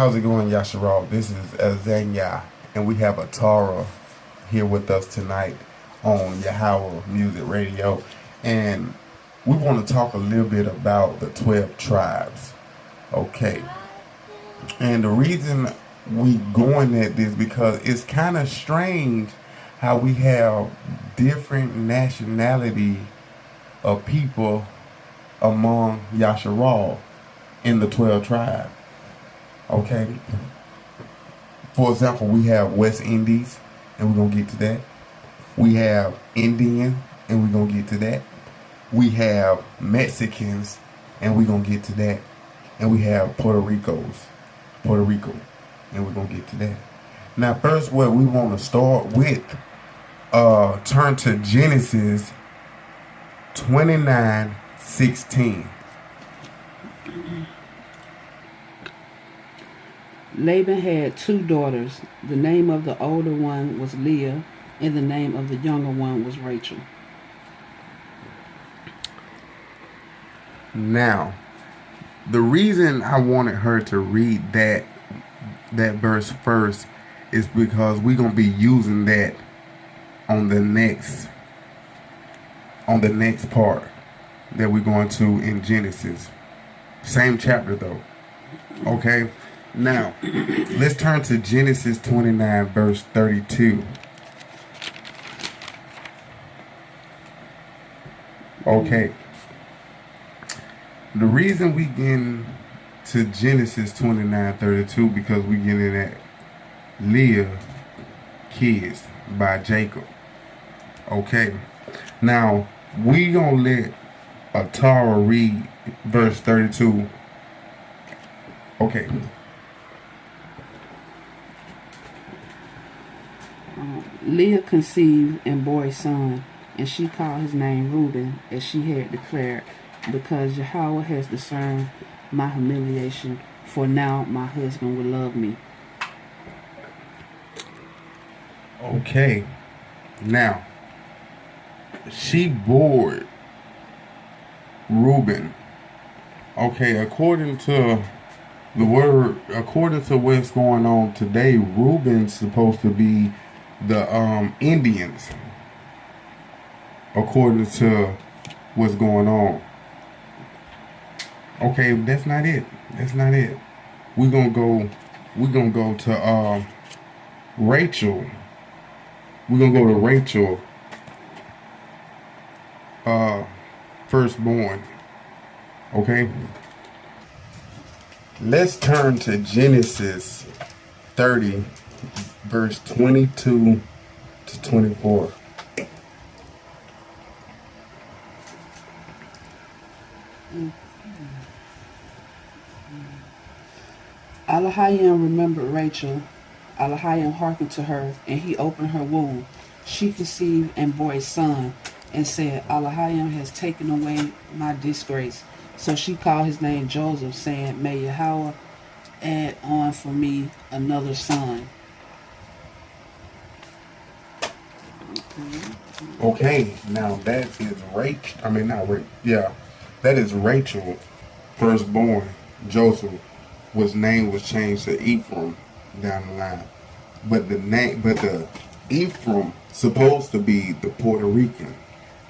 How's it going, Yasharal? This is Azanyah, and we have Atarah here with us tonight on Yahweh Music Radio. And we want to talk a little bit about the 12 tribes. Okay. And the reason we going at this because it's kind of strange how we have different nationality of people among Yasharal in the 12 tribes. Okay. For example, we have West Indies, and we're going to get to that. We have Indian, and we're going to get to that. We have Mexicans, and we're going to get to that. And we have Puerto Rico, and we're going to get to that. Now, first, what we want to start with, turn to Genesis 29:16. Laban had 2 daughters. The name of the older one was Leah, and the name of the younger one was Rachel. Now, the reason I wanted her to read that verse first is because we're going to be using that on the next part that we're going to in Genesis. Same chapter though. Okay? Now, let's turn to Genesis 29 verse 32. Okay. The reason we get to Genesis 29:32 because we get in at Leah kids by Jacob. Okay. Now, we gonna let Atarah read verse 32. Okay. Leah conceived and bore a son, and she called his name Reuben, as she had declared, because Yahweh has discerned my humiliation, for now my husband will love me. Okay. Now, she bore Reuben. Okay, according to the word, according to what's going on today, Reuben's supposed to be the Indians. According to what's going on. Okay, that's not it. That's not it. We're gonna go to Rachel. We're gonna go to Rachel, firstborn. Okay. Let's turn to Genesis 30, verse 22 to 24. Elohim remembered Rachel. Elohim hearkened to her, and he opened her womb. She conceived and bore a son, and said, Elohim has taken away my disgrace. So she called his name Joseph, saying, May Yahweh add on for me another son. Okay, now that is Rachel. I mean, not Rachel. Yeah, that is Rachel, firstborn. Joseph, whose name was changed to Ephraim down the line. But the Ephraim supposed to be the Puerto Rican.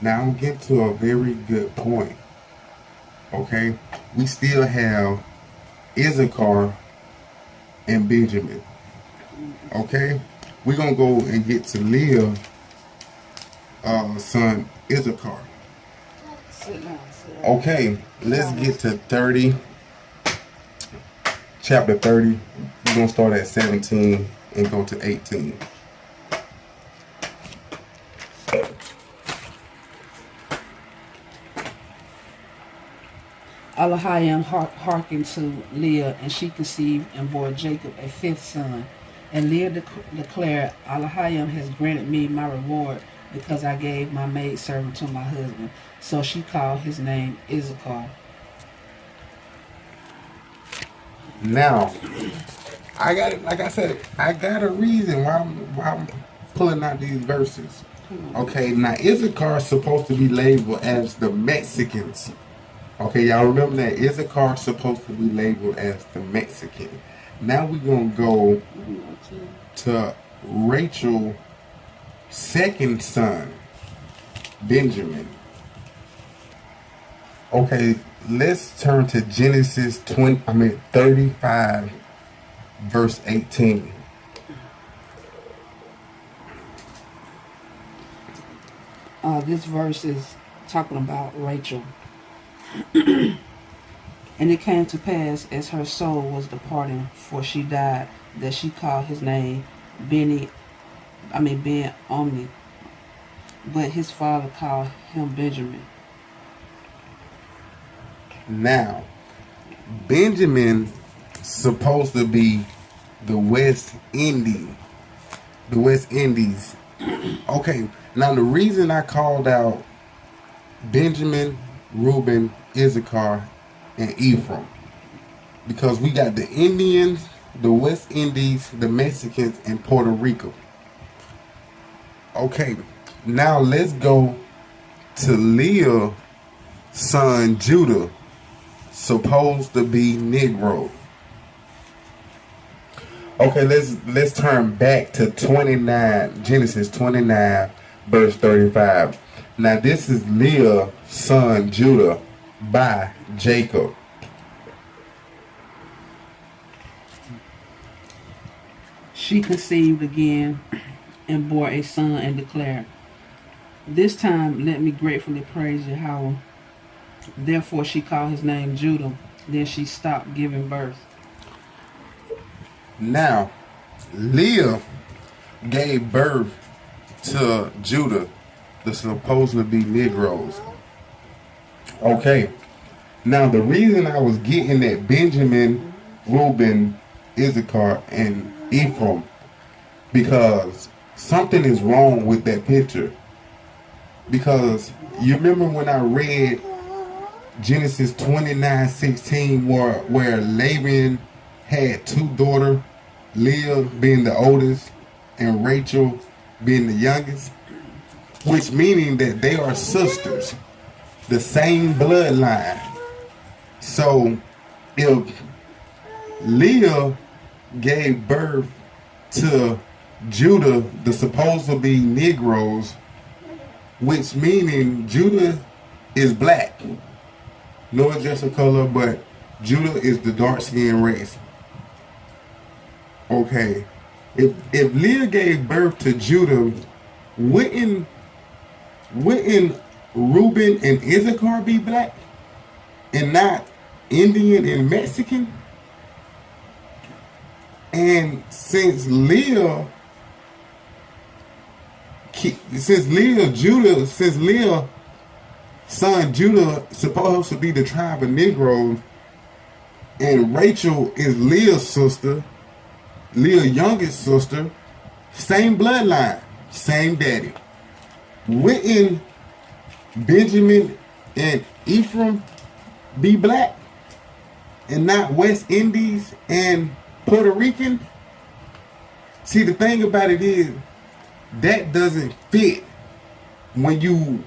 Now I'm getting to a very good point. Okay, we still have Issachar and Benjamin. Okay, we're gonna go and get to Leah, son Issachar. Okay, let's get to 30. Chapter 30. We're gonna start at 17 and go to 18. Elohim hearkened to Leah, and she conceived and bore Jacob a 5th son. And Leah declared, Elohim has granted me my reward, because I gave my maidservant to my husband. So she called his name Issachar. Now, I got it. Like I said, I got a reason why I'm pulling out these verses. Okay, now Issachar is supposed to be labeled as the Mexicans. Okay, y'all remember that Issachar is supposed to be labeled as the Mexican. Now we're going to go to Rachel's second son, Benjamin. Okay, let's turn to Genesis 35, verse 18. This verse is talking about Rachel. And it came to pass, as her soul was departing, for she died, that she called his name Ben Omni. But his father called him Benjamin. Now, Benjamin supposed to be the West Indies. The West Indies. Okay, now the reason I called out Benjamin, Reuben, Issachar, and Ephraim, because we got the Indians, the West Indies, the Mexicans, and Puerto Rico. Okay, now let's go to Leah's son Judah, supposed to be Negro. Okay, let's turn back to Genesis 29, verse 35. Now this is Leah's son Judah by Jacob. She conceived again and bore a son and declared, "This time let me gratefully praise Yahweh." Therefore she called his name Judah. Then she stopped giving birth. Now, Leah gave birth to Judah, the supposed to be Negroes. Okay. Now, the reason I was getting at Benjamin, Reuben, Issachar, and Ephraim, because something is wrong with that picture. Because you remember when I read Genesis 29:16, where Laban had two daughters, Leah being the oldest and Rachel being the youngest, which meaning that they are sisters, the same bloodline. So if Leah gave birth to Judah, the supposed to be Negroes, which meaning Judah is black. No adjusted color, but Judah is the dark-skinned race. Okay, if Leah gave birth to Judah, wouldn't Reuben and Issachar be black and not Indian and Mexican? And since Leah son Judah supposed to be the tribe of Negroes, and Rachel is Leah's sister, Leah's youngest sister, same bloodline, same daddy. Wouldn't Benjamin and Ephraim be black and not West Indies and Puerto Rican? See, the thing about it is that doesn't fit when you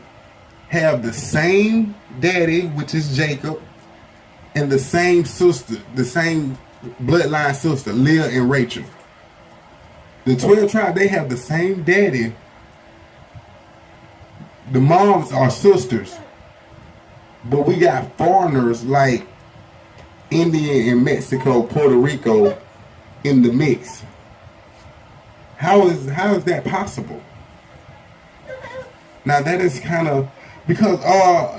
have the same daddy, which is Jacob, and the same sister, the same bloodline sister, Leah and Rachel. The 12 tribes, they have the same daddy. The moms are sisters. But we got foreigners like India and Mexico, Puerto Rico in the mix. How is that possible? Now that is kind of because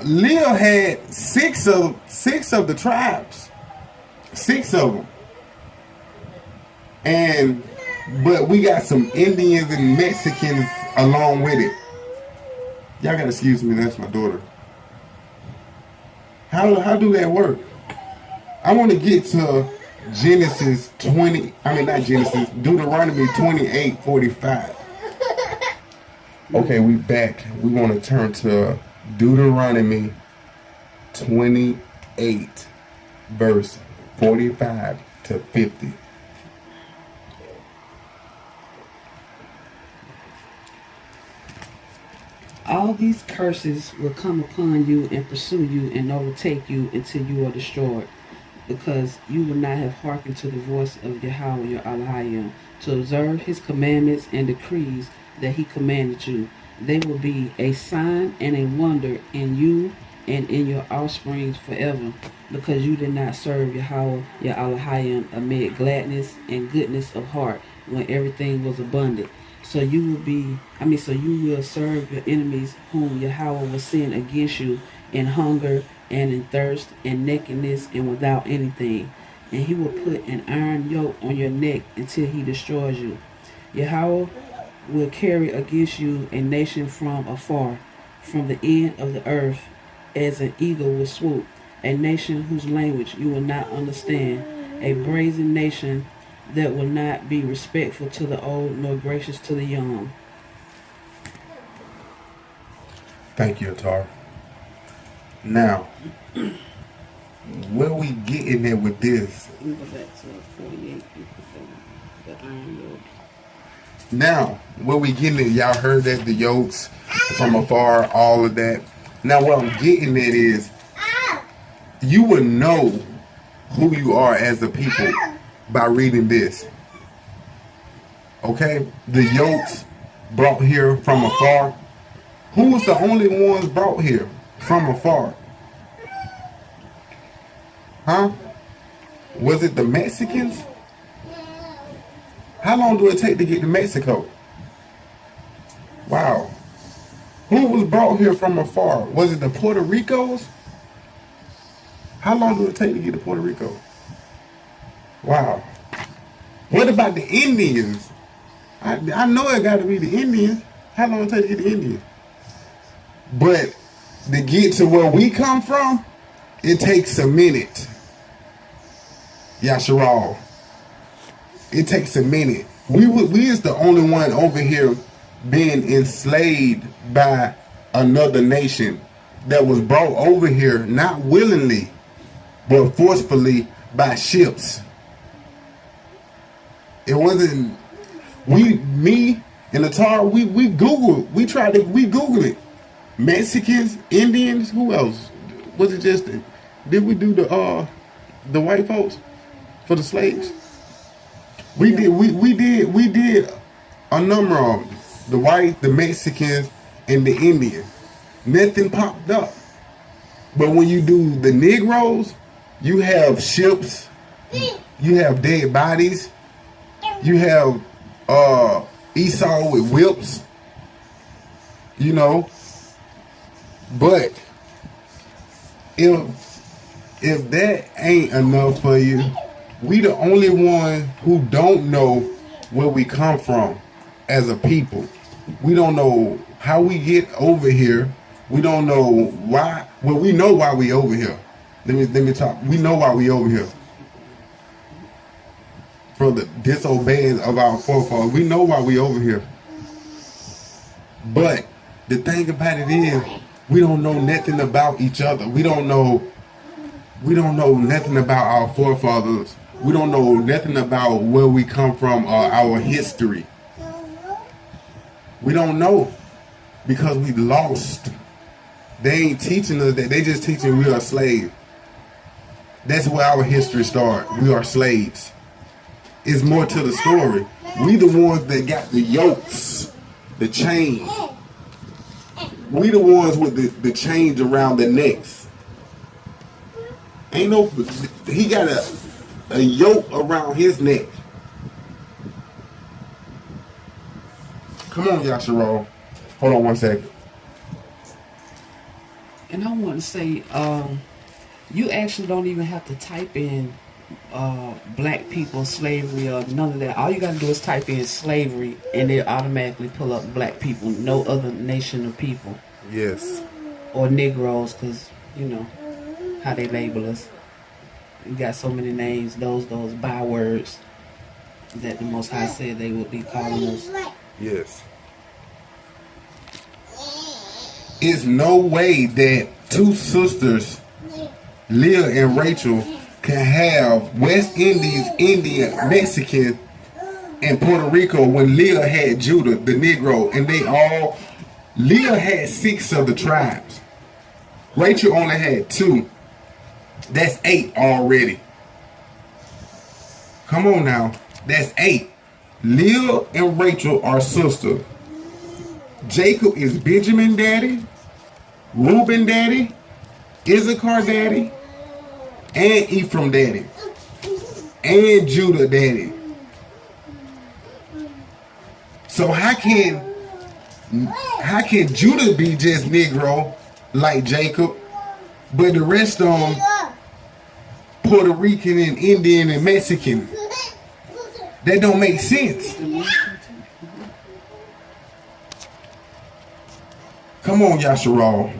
Leah had six of the tribes, 6 of them, but we got some Indians and Mexicans along with it. Y'all gotta excuse me, that's my daughter. How do that work? I want to get to Deuteronomy 28:45. Okay, we back. We want to turn to Deuteronomy 28, verse 45 to 50. All these curses will come upon you and pursue you and overtake you until you are destroyed. because you would not have hearkened to the voice of Yahweh your Elohim, to observe his commandments and decrees that he commanded you. They will be a sign and a wonder in you and in your offspring forever, because you did not serve Yahweh your Elohim amid gladness and goodness of heart when everything was abundant. So you will serve your enemies whom Yahweh will send against you in hunger and in thirst and nakedness and without anything. And he will put an iron yoke on your neck until he destroys you. Yahweh will carry against you a nation from afar, from the end of the earth, as an eagle will swoop, a nation whose language you will not understand, a brazen nation that will not be respectful to the old nor gracious to the young. Thank you, Atarah. Now, where we getting there with this? Let me go back to 48. The iron yoke. Now, where we getting it? Y'all heard that, the yokes from afar, all of that. Now, what I'm getting at is, you would know who you are as a people by reading this. Okay? The yokes brought here from afar. Who was the only ones brought here from afar? Huh? Was it the Mexicans? How long do it take to get to Mexico? Wow. Who was brought here from afar? Was it the Puerto Ricos? How long do it take to get to Puerto Rico? Wow. What about the Indians? I know it got to be the Indians. How long it take to get the Indians? But to get to where we come from, it takes a minute. Yasharal. It takes a minute. We is the only one over here being enslaved by another nation that was brought over here not willingly, but forcefully by ships. It wasn't me and Atarah. We Googled it. Mexicans, Indians, who else? Was it just? Did we do the white folks for the slaves? We did a number of them. The white, the Mexicans, and the Indians. Nothing popped up. But when you do the Negroes, you have ships, you have dead bodies, you have Esau with whips, you know. But if that ain't enough for you, we the only one who don't know where we come from as a people. We don't know how we get over here. We don't know why. Well, we know why we over here. Let me talk. We know why we over here. For the disobeying of our forefathers. We know why we over here. But the thing about it is, we don't know nothing about each other. We don't know nothing about our forefathers. We don't know nothing about where we come from or our history. We don't know because we lost. They ain't teaching us that. They just teaching we are slaves. That's where our history starts. We are slaves. It's more to the story. We the ones that got the yokes, the chain. We the ones with the chains around the necks. Ain't no, he got a yoke around his neck. Come on, Yasharal. Hold on one second. And I want to say, you actually don't even have to type in black people, slavery, or none of that. All you got to do is type in slavery, and it automatically pull up black people, no other nation of people. Yes. Or Negroes, because, you know, how they label us. We got so many names, those bywords that the Most High said they would be calling us. Yes. It's no way that two sisters, Leah and Rachel, can have West Indies, Indian, Mexican, and Puerto Rico when Leah had Judah, the Negro, and Leah had 6 of the tribes. Rachel only had 2. That's 8 already. Come on now. That's 8. Leah and Rachel are sisters. Jacob is Benjamin daddy, Reuben daddy, Issachar daddy, and Ephraim daddy, and Judah daddy. So how can Judah be just Negro like Jacob, but the rest of them Puerto Rican and Indian and Mexican? That don't make sense. Come on, Yasharal.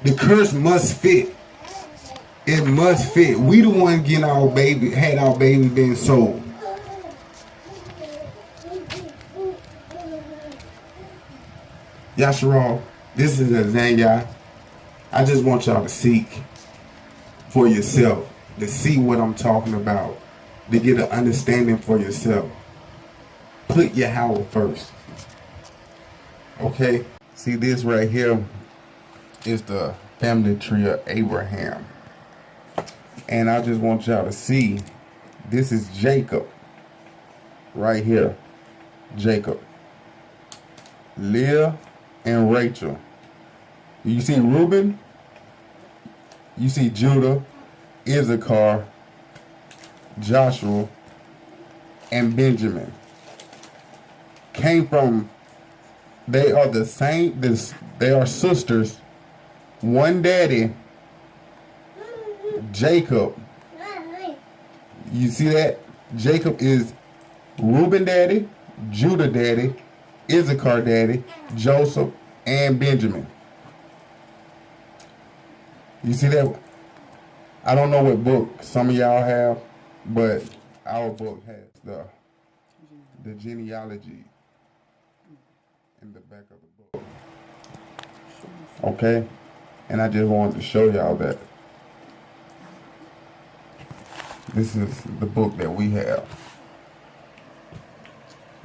The curse must fit. It must fit. We the one getting our baby, had our baby being sold. Yasharal, this is Azanyah. I just want y'all to seek for yourself, to see what I'm talking about, to get an understanding for yourself. Put Yahweh first. Okay? See, this right here is the family tree of Abraham. And I just want y'all to see, this is Jacob. Right here. Jacob. Leah and Rachel. You see Reuben? You see Judah, Issachar, Joshua, and Benjamin. Came from, they are the same, they are sisters, one daddy, Jacob. You see that? Jacob is Reuben daddy, Judah daddy, Issachar daddy, Joseph, and Benjamin. You see that? I don't know what book some of y'all have, but our book has the genealogy in the back of the book. Okay? And I just wanted to show y'all that this is the book that we have.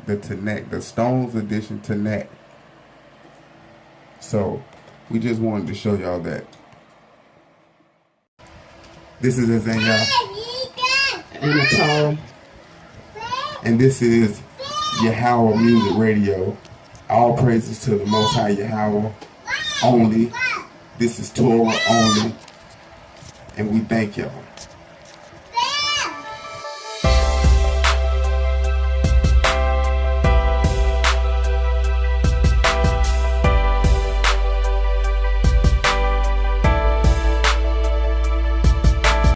The Tanakh, the Stones edition Tanakh. So we just wanted to show y'all that. This is Azanyah Atarah. And this is Yahweh Music Radio. All praises to the Most High Yahweh only. This is Torah only. And we thank y'all.